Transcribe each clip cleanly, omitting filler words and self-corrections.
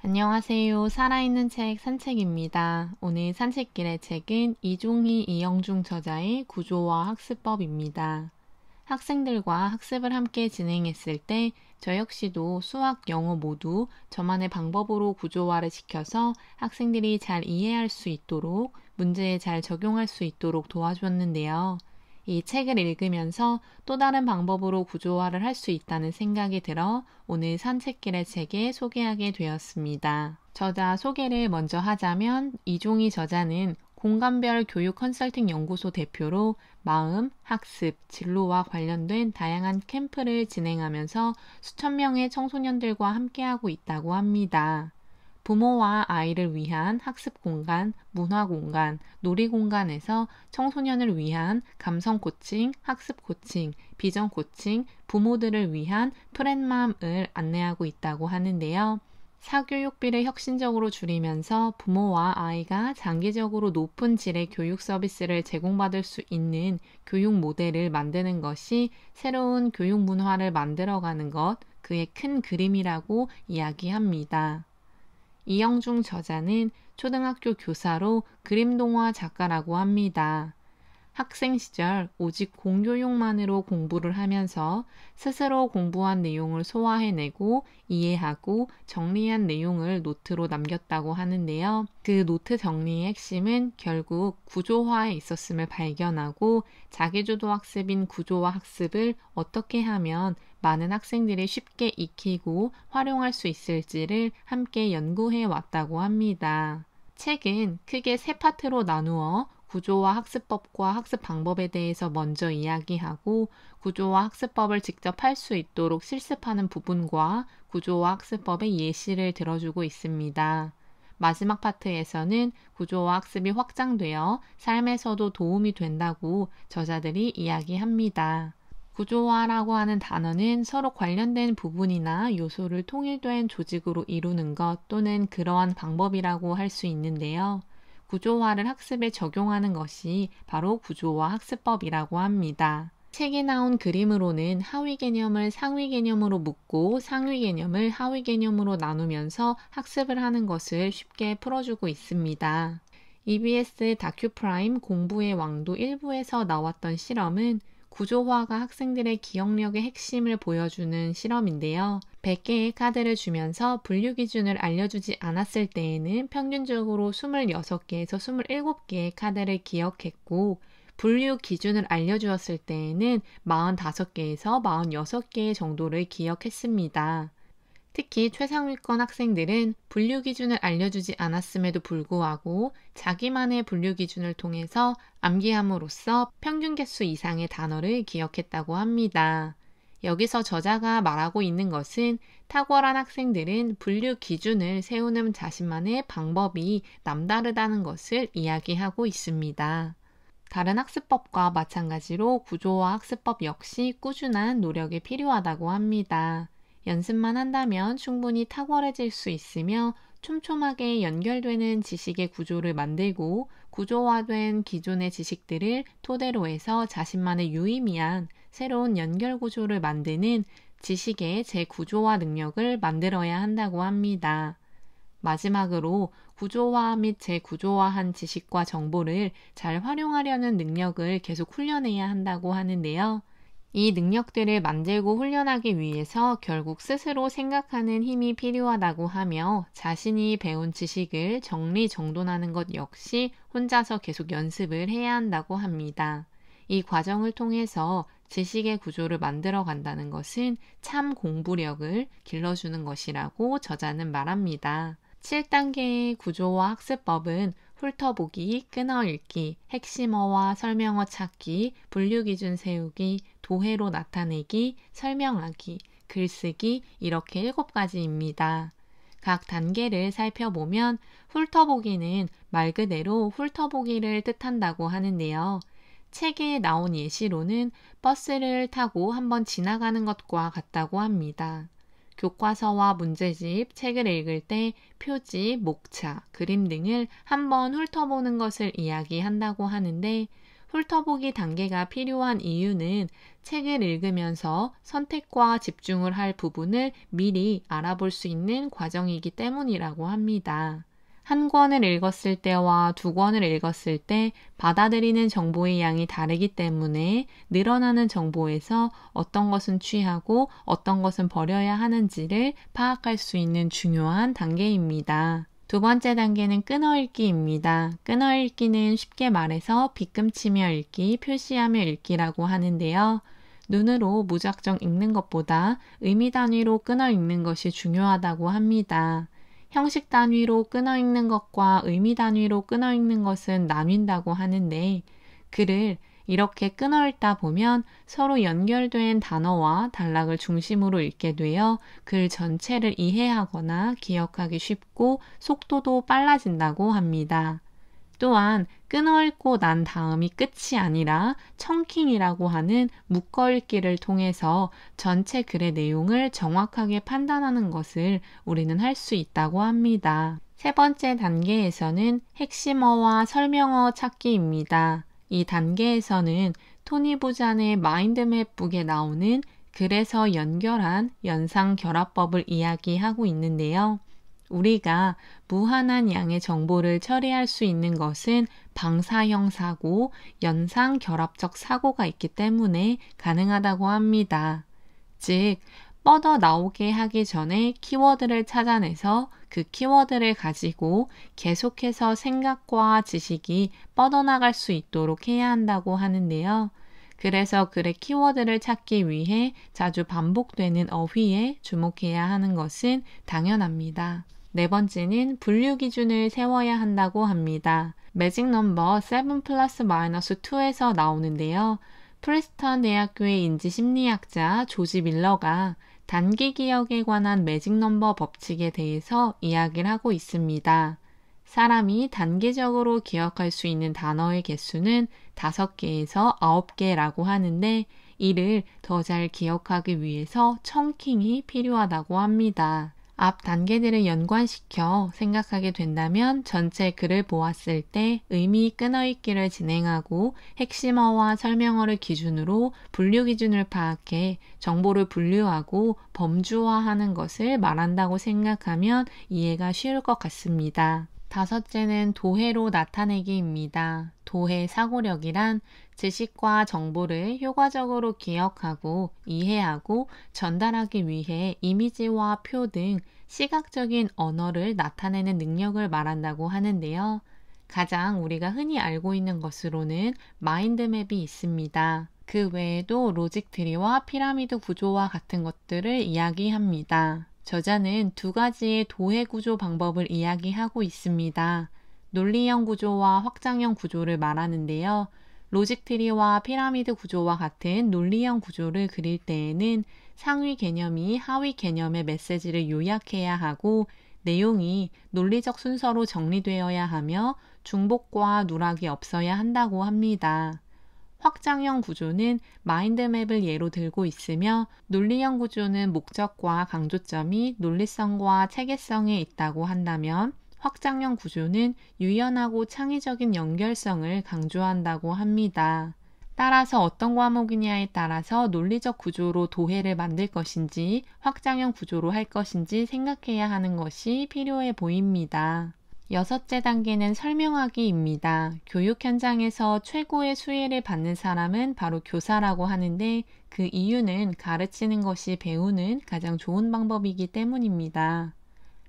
안녕하세요. 살아있는 책 산책입니다. 오늘 산책길의 책은 이종희, 이영중 저자의 구조와 학습법입니다. 학생들과 학습을 함께 진행했을 때 저 역시도 수학, 영어 모두 저만의 방법으로 구조화를 시켜서 학생들이 잘 이해할 수 있도록 문제에 잘 적용할 수 있도록 도와주었는데요. 이 책을 읽으면서 또 다른 방법으로 구조화를 할 수 있다는 생각이 들어 오늘 산책길의 책에 소개하게 되었습니다. 저자 소개를 먼저 하자면 이종희 저자는 공간별 교육 컨설팅 연구소 대표로 마음, 학습, 진로와 관련된 다양한 캠프를 진행하면서 수천 명의 청소년들과 함께하고 있다고 합니다. 부모와 아이를 위한 학습 공간, 문화 공간, 놀이 공간에서 청소년을 위한 감성 코칭, 학습 코칭, 비전 코칭, 부모들을 위한 프렌맘을 안내하고 있다고 하는데요. 사교육비를 혁신적으로 줄이면서 부모와 아이가 장기적으로 높은 질의 교육 서비스를 제공받을 수 있는 교육 모델을 만드는 것이 새로운 교육 문화를 만들어가는 것, 그의 큰 그림이라고 이야기합니다. 이영중 저자는 초등학교 교사로 그림동화 작가라고 합니다. 학생 시절 오직 공교육만으로 공부를 하면서 스스로 공부한 내용을 소화해내고 이해하고 정리한 내용을 노트로 남겼다고 하는데요. 그 노트 정리의 핵심은 결국 구조화에 있었음을 발견하고 자기주도 학습인 구조화 학습을 어떻게 하면 많은 학생들이 쉽게 익히고 활용할 수 있을지를 함께 연구해 왔다고 합니다. 책은 크게 세 파트로 나누어 구조화 학습법과 학습 방법에 대해서 먼저 이야기하고 구조화 학습법을 직접 할 수 있도록 실습하는 부분과 구조화 학습법의 예시를 들어주고 있습니다. 마지막 파트에서는 구조화 학습이 확장되어 삶에서도 도움이 된다고 저자들이 이야기합니다. 구조화라고 하는 단어는 서로 관련된 부분이나 요소를 통일된 조직으로 이루는 것 또는 그러한 방법이라고 할 수 있는데요. 구조화를 학습에 적용하는 것이 바로 구조화 학습법이라고 합니다. 책에 나온 그림으로는 하위 개념을 상위 개념으로 묶고 상위 개념을 하위 개념으로 나누면서 학습을 하는 것을 쉽게 풀어주고 있습니다. EBS 다큐프라임 공부의 왕도 1부에서 나왔던 실험은 구조화가 학생들의 기억력의 핵심을 보여주는 실험인데요. 100개의 카드를 주면서 분류 기준을 알려주지 않았을 때에는 평균적으로 26개에서 27개의 카드를 기억했고 분류 기준을 알려주었을 때에는 45개에서 46개 정도를 기억했습니다. 특히 최상위권 학생들은 분류 기준을 알려주지 않았음에도 불구하고 자기만의 분류 기준을 통해서 암기함으로써 평균 개수 이상의 단어를 기억했다고 합니다. 여기서 저자가 말하고 있는 것은 탁월한 학생들은 분류 기준을 세우는 자신만의 방법이 남다르다는 것을 이야기하고 있습니다. 다른 학습법과 마찬가지로 구조화 학습법 역시 꾸준한 노력이 필요하다고 합니다. 연습만 한다면 충분히 탁월해질 수 있으며 촘촘하게 연결되는 지식의 구조를 만들고 구조화된 기존의 지식들을 토대로 해서 자신만의 유의미한 새로운 연결 구조를 만드는 지식의 재구조화 능력을 만들어야 한다고 합니다. 마지막으로 구조화 및 재구조화한 지식과 정보를 잘 활용하려는 능력을 계속 훈련해야 한다고 하는데요. 이 능력들을 만들고 훈련하기 위해서 결국 스스로 생각하는 힘이 필요하다고 하며 자신이 배운 지식을 정리정돈하는 것 역시 혼자서 계속 연습을 해야 한다고 합니다. 이 과정을 통해서 지식의 구조를 만들어 간다는 것은 참 공부력을 길러주는 것이라고 저자는 말합니다. 7단계의 구조화 학습법은 훑어보기, 끊어읽기, 핵심어와 설명어 찾기, 분류기준 세우기, 도해로 나타내기, 설명하기, 글쓰기 이렇게 7가지입니다. 각 단계를 살펴보면 훑어보기는 말 그대로 훑어보기를 뜻한다고 하는데요. 책에 나온 예시로는 버스를 타고 한번 지나가는 것과 같다고 합니다. 교과서와 문제집, 책을 읽을 때 표지, 목차, 그림 등을 한번 훑어보는 것을 이야기한다고 하는데 훑어보기 단계가 필요한 이유는 책을 읽으면서 선택과 집중을 할 부분을 미리 알아볼 수 있는 과정이기 때문이라고 합니다. 한 권을 읽었을 때와 두 권을 읽었을 때 받아들이는 정보의 양이 다르기 때문에 늘어나는 정보에서 어떤 것은 취하고 어떤 것은 버려야 하는지를 파악할 수 있는 중요한 단계입니다. 두 번째 단계는 끊어읽기입니다. 끊어읽기는 쉽게 말해서 빗금치며 읽기, 표시하며 읽기라고 하는데요. 눈으로 무작정 읽는 것보다 의미 단위로 끊어 읽는 것이 중요하다고 합니다. 형식 단위로 끊어 읽는 것과 의미 단위로 끊어 읽는 것은 나뉜다고 하는데 글을 이렇게 끊어 읽다 보면 서로 연결된 단어와 단락을 중심으로 읽게 되어 글 전체를 이해하거나 기억하기 쉽고 속도도 빨라진다고 합니다. 또한 끊어 읽고 난 다음이 끝이 아니라 청킹이라고 하는 묶어 읽기를 통해서 전체 글의 내용을 정확하게 판단하는 것을 우리는 할 수 있다고 합니다. 세 번째 단계에서는 핵심어와 설명어 찾기입니다. 이 단계에서는 토니 부잔의 마인드맵북에 나오는 글에서 연결한 연상결합법을 이야기하고 있는데요. 우리가 무한한 양의 정보를 처리할 수 있는 것은 방사형 사고, 연상결합적 사고가 있기 때문에 가능하다고 합니다. 즉, 뻗어 나오게 하기 전에 키워드를 찾아내서 그 키워드를 가지고 계속해서 생각과 지식이 뻗어나갈 수 있도록 해야 한다고 하는데요. 그래서 글의 키워드를 찾기 위해 자주 반복되는 어휘에 주목해야 하는 것은 당연합니다. 네 번째는 분류 기준을 세워야 한다고 합니다. 매직 넘버 7+-2에서 나오는데요. 프리스턴 대학교의 인지심리학자 조지 밀러가 단기 기억에 관한 매직 넘버 법칙에 대해서 이야기를 하고 있습니다. 사람이 단기적으로 기억할 수 있는 단어의 개수는 5개에서 9개라고 하는데 이를 더 잘 기억하기 위해서 청킹이 필요하다고 합니다. 앞 단계들을 연관시켜 생각하게 된다면 전체 글을 보았을 때 의미 끊어읽기를 진행하고 핵심어와 설명어를 기준으로 분류 기준을 파악해 정보를 분류하고 범주화하는 것을 말한다고 생각하면 이해가 쉬울 것 같습니다. 다섯째는 도해로 나타내기입니다. 도해 사고력이란 지식과 정보를 효과적으로 기억하고 이해하고 전달하기 위해 이미지와 표 등 시각적인 언어를 나타내는 능력을 말한다고 하는데요. 가장 우리가 흔히 알고 있는 것으로는 마인드맵이 있습니다. 그 외에도 로직 트리와 피라미드 구조와 같은 것들을 이야기합니다. 저자는 두 가지의 도해 구조 방법을 이야기하고 있습니다. 논리형 구조와 확장형 구조를 말하는데요. 로직 트리와 피라미드 구조와 같은 논리형 구조를 그릴 때에는 상위 개념이 하위 개념의 메시지를 요약해야 하고 내용이 논리적 순서로 정리되어야 하며 중복과 누락이 없어야 한다고 합니다. 확장형 구조는 마인드맵을 예로 들고 있으며 논리형 구조는 목적과 강조점이 논리성과 체계성에 있다고 한다면 확장형 구조는 유연하고 창의적인 연결성을 강조한다고 합니다. 따라서 어떤 과목이냐에 따라서 논리적 구조로 도해를 만들 것인지 확장형 구조로 할 것인지 생각해야 하는 것이 필요해 보입니다. 여섯째 단계는 설명하기입니다. 교육 현장에서 최고의 수혜를 받는 사람은 바로 교사라고 하는데 그 이유는 가르치는 것이 배우는 가장 좋은 방법이기 때문입니다.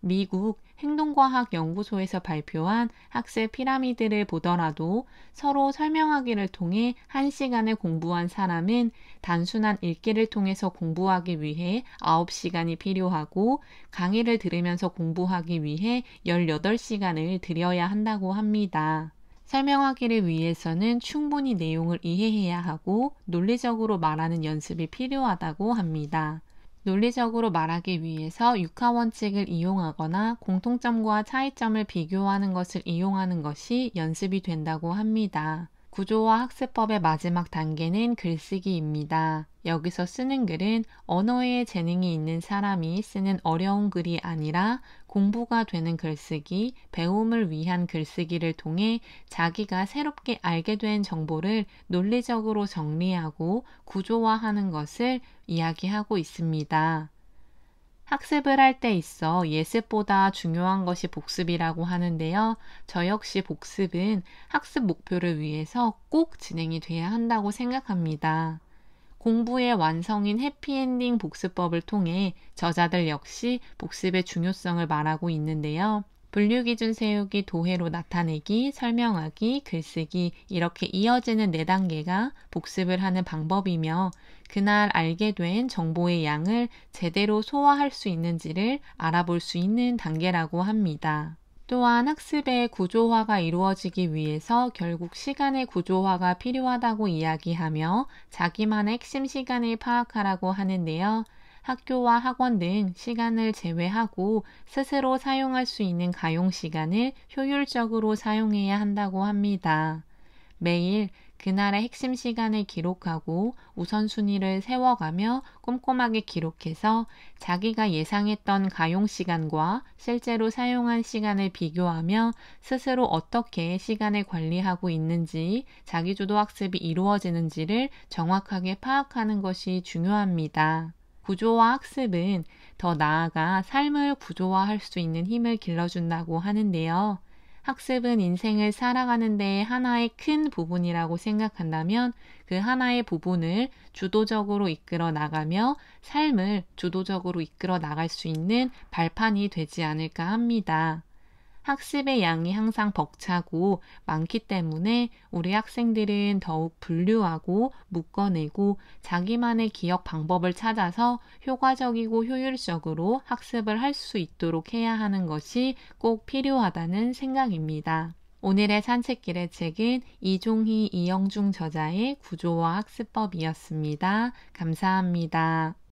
미국 행동과학 연구소에서 발표한 학습 피라미드를 보더라도 서로 설명하기를 통해 1시간을 공부한 사람은 단순한 읽기를 통해서 공부하기 위해 9시간이 필요하고 강의를 들으면서 공부하기 위해 18시간을 들여야 한다고 합니다. 설명하기를 위해서는 충분히 내용을 이해해야 하고 논리적으로 말하는 연습이 필요하다고 합니다. 논리적으로 말하기 위해서 육하원칙을 이용하거나 공통점과 차이점을 비교하는 것을 이용하는 것이 연습이 된다고 합니다. 구조화 학습법의 마지막 단계는 글쓰기입니다. 여기서 쓰는 글은 언어에 재능이 있는 사람이 쓰는 어려운 글이 아니라 공부가 되는 글쓰기, 배움을 위한 글쓰기를 통해 자기가 새롭게 알게 된 정보를 논리적으로 정리하고 구조화하는 것을 이야기하고 있습니다. 학습을 할 때 있어 예습보다 중요한 것이 복습이라고 하는데요. 저 역시 복습은 학습 목표를 위해서 꼭 진행이 돼야 한다고 생각합니다. 공부의 완성인 해피엔딩 복습법을 통해 저자들 역시 복습의 중요성을 말하고 있는데요. 분류기준 세우기, 도해로 나타내기, 설명하기, 글쓰기 이렇게 이어지는 4단계가 복습을 하는 방법이며 그날 알게 된 정보의 양을 제대로 소화할 수 있는지를 알아볼 수 있는 단계라고 합니다. 또한 학습의 구조화가 이루어지기 위해서 결국 시간의 구조화가 필요하다고 이야기하며 자기만의 핵심 시간을 파악하라고 하는데요. 학교와 학원 등 시간을 제외하고 스스로 사용할 수 있는 가용 시간을 효율적으로 사용해야 한다고 합니다. 매일 그날의 핵심 시간을 기록하고 우선순위를 세워가며 꼼꼼하게 기록해서 자기가 예상했던 가용 시간과 실제로 사용한 시간을 비교하며 스스로 어떻게 시간을 관리하고 있는지 자기주도 학습이 이루어지는지를 정확하게 파악하는 것이 중요합니다. 구조화 학습은 더 나아가 삶을 구조화할 수 있는 힘을 길러준다고 하는데요. 학습은 인생을 살아가는 데 하나의 큰 부분이라고 생각한다면 그 하나의 부분을 주도적으로 이끌어 나가며 삶을 주도적으로 이끌어 나갈 수 있는 발판이 되지 않을까 합니다. 학습의 양이 항상 벅차고 많기 때문에 우리 학생들은 더욱 분류하고 묶어내고 자기만의 기억 방법을 찾아서 효과적이고 효율적으로 학습을 할 수 있도록 해야 하는 것이 꼭 필요하다는 생각입니다. 오늘의 산책길의 책은 이종희, 이영중 저자의 구조화 학습법이었습니다. 감사합니다.